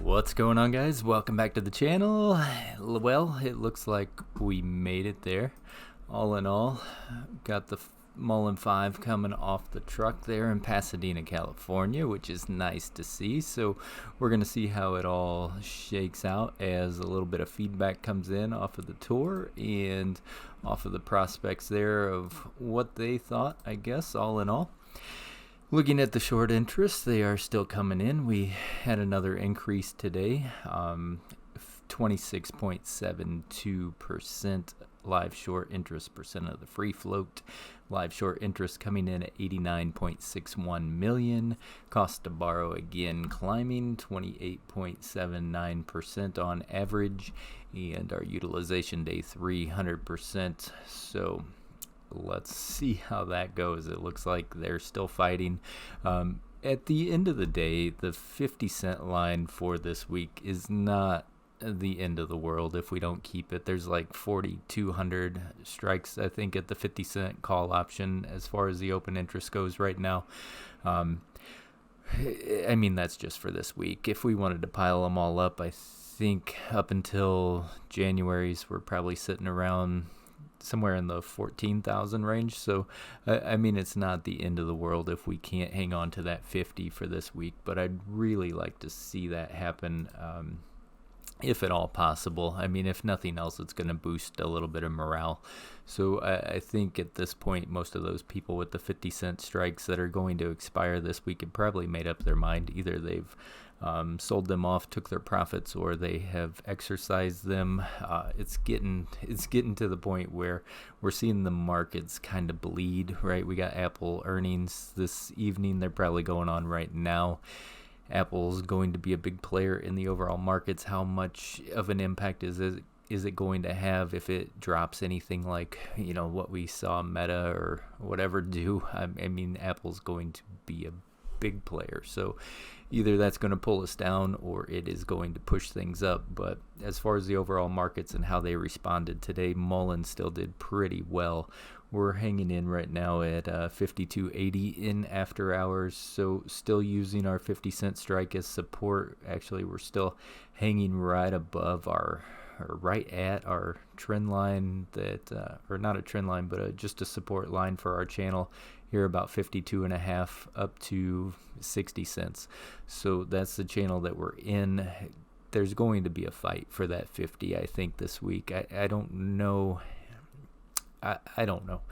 What's going on, guys? Welcome back to the channel. Well, it looks like we made it there. All in all, got the Mullen 5 coming off the truck there in Pasadena, California, which is nice to see. So we're going to see how it all shakes out as a little bit of feedback comes in off of the tour and off of the prospects there of what they thought, I guess, all in all. Looking at the short interest, they are still coming in. We had another increase today, 26.72% live short interest percent of the free float. Live short interest coming in at 89.61 million. Cost to borrow again climbing 28.79% on average, and our utilization day 300%. So let's see how that goes. It looks like they're still fighting. At the end of the day, the 50-cent line for this week is not the end of the world if we don't keep it. There's like 4,200 strikes, I think, at the 50-cent call option as far as the open interest goes right now. I mean, that's just for this week. If we wanted to pile them all up, I think up until January's, we're probably sitting around somewhere in the 14,000 range. So I mean, it's not the end of the world if we can't hang on to that 50 for this week, but I'd really like to see that happen, if at all possible. I mean, if nothing else, it's going to boost a little bit of morale. So I think at this point, most of those people with the 50-cent strikes that are going to expire this week have probably made up their mind. Either they've sold them off, took their profits, or they have exercised them. It's getting to the point where we're seeing the markets kind of bleed, right? We got Apple earnings this evening. They're probably going on right now. Apple's going to be a big player in the overall markets. How much of an impact is it going to have if it drops anything like, what we saw Meta or whatever do? I mean, Apple's going to be a big player. So either that's going to pull us down or it is going to push things up. But as far as the overall markets and how they responded today, Mullen still did pretty well. We're hanging in right now at 52.80 in after hours, so still using our 50-cent strike as support. Actually, we're still hanging right above or right at our trend line or not a trend line, but just a support line for our channel here, about 52.5 up to 60 cents. So that's the channel that we're in. There's going to be a fight for that 50, I think, this week. I don't know. I don't know.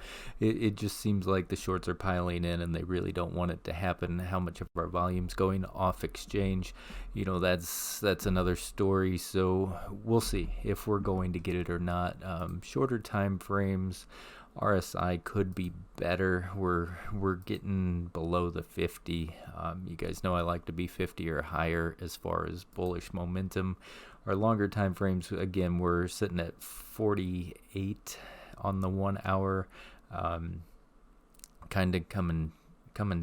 It just seems like the shorts are piling in and they really don't want it to happen. How much of our volume's going off exchange, that's another story. So we'll see if we're going to get it or not. Shorter time frames, RSI could be better. We're getting below the 50. You guys know I like to be 50 or higher as far as bullish momentum. Our longer time frames, again, we're sitting at 48 on the 1 hour, kind of coming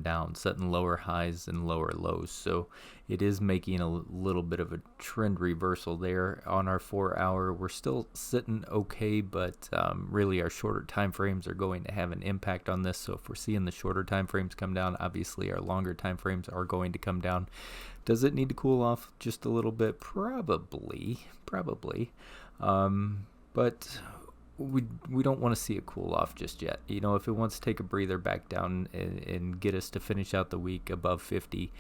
down, setting lower highs and lower lows. So it is making a little bit of a trend reversal there. On our 4 hour, we're still sitting okay, but really our shorter time frames are going to have an impact on this. So if we're seeing the shorter time frames come down, obviously our longer time frames are going to come down. Does it need to cool off just a little bit? Probably. But we don't want to see it cool off just yet. If it wants to take a breather back down and get us to finish out the week above 50,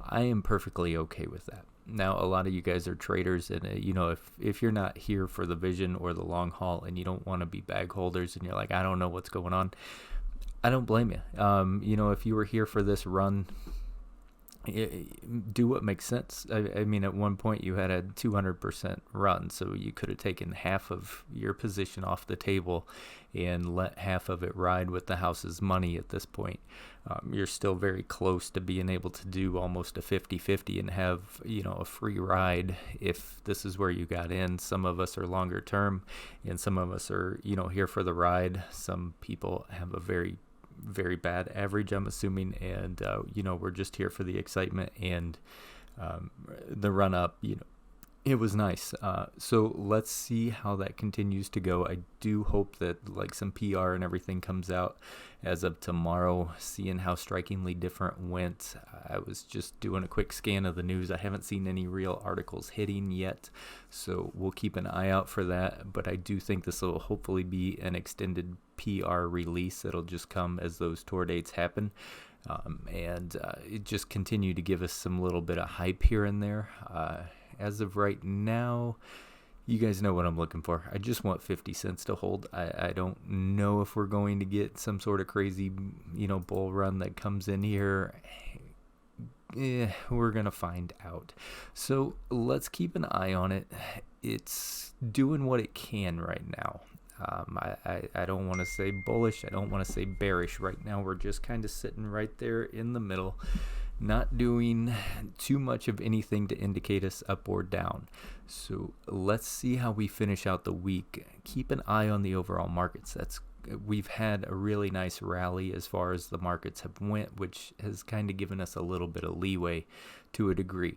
I am perfectly okay with that. Now, a lot of you guys are traders, and if you're not here for the vision or the long haul and you don't want to be bag holders and you're like, I don't know what's going on, I don't blame you. If you were here for this run, do what makes sense. I mean, at one point you had a 200% run, so you could have taken half of your position off the table and let half of it ride with the house's money. At this point, you're still very close to being able to do almost a 50-50 and have a free ride if this is where you got in. Some of us are longer term and some of us are here for the ride. Some people have a very bad average, I'm assuming, and we're just here for the excitement and the run up. It was nice. So let's see how that continues to go. I do hope that like some PR and everything comes out as of tomorrow, seeing how strikingly different went. I was just doing a quick scan of the news. I haven't seen any real articles hitting yet, so we'll keep an eye out for that. But I do think this will hopefully be an extended PR release. It'll just come as those tour dates happen. And it just continue to give us some little bit of hype here and there. As of right now, you guys know what I'm looking for. I just want 50 cents to hold. I don't know if we're going to get some sort of crazy, bull run that comes in here. We're going to find out. So let's keep an eye on it. It's doing what it can right now. I don't want to say bullish. I don't want to say bearish. Right now, we're just kind of sitting right there in the middle, not doing too much of anything to indicate us up or down. So let's see how we finish out the week. Keep an eye on the overall markets. We've had a really nice rally as far as the markets have went, which has kind of given us a little bit of leeway to a degree.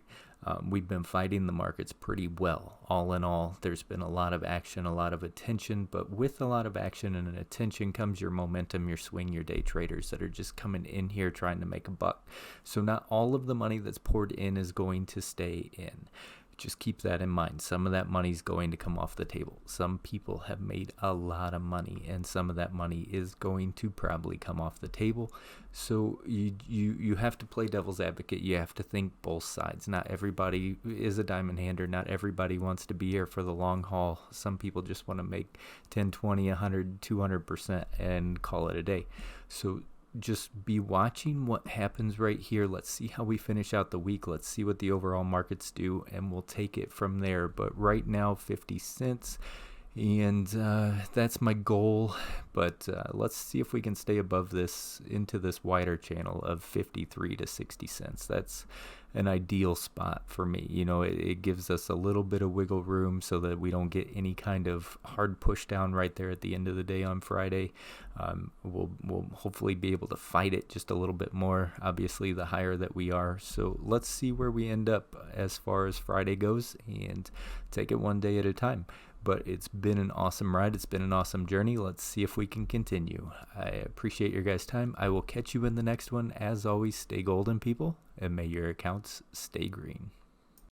We've been fighting the markets pretty well. All in all, there's been a lot of action, a lot of attention, but with a lot of action and attention comes your momentum, your swing, your day traders that are just coming in here trying to make a buck. So not all of the money that's poured in is going to stay in. Just keep that in mind. Some of that money is going to come off the table. Some people have made a lot of money, and some of that money is going to probably come off the table. So you have to play devil's advocate. You have to think both sides. Not everybody is a diamond hander. Not everybody wants to be here for the long haul. Some people just want to make 10, 20, 100, 200% and call it a day. So just be watching what happens right here. Let's see how we finish out the week. Let's see what the overall markets do, and we'll take it from there. But right now, 50 cents, and that's my goal. But let's see if we can stay above this into this wider channel of 53 to 60 cents. That's an ideal spot for me. It gives us a little bit of wiggle room so that we don't get any kind of hard push down right there at the end of the day on Friday. We'll hopefully be able to fight it just a little bit more, obviously, the higher that we are. So let's see where we end up as far as Friday goes and take it one day at a time. But it's been an awesome ride. It's been an awesome journey. Let's see if we can continue. I appreciate your guys' time. I will catch you in the next one. As always, stay golden, people, and may your accounts stay green.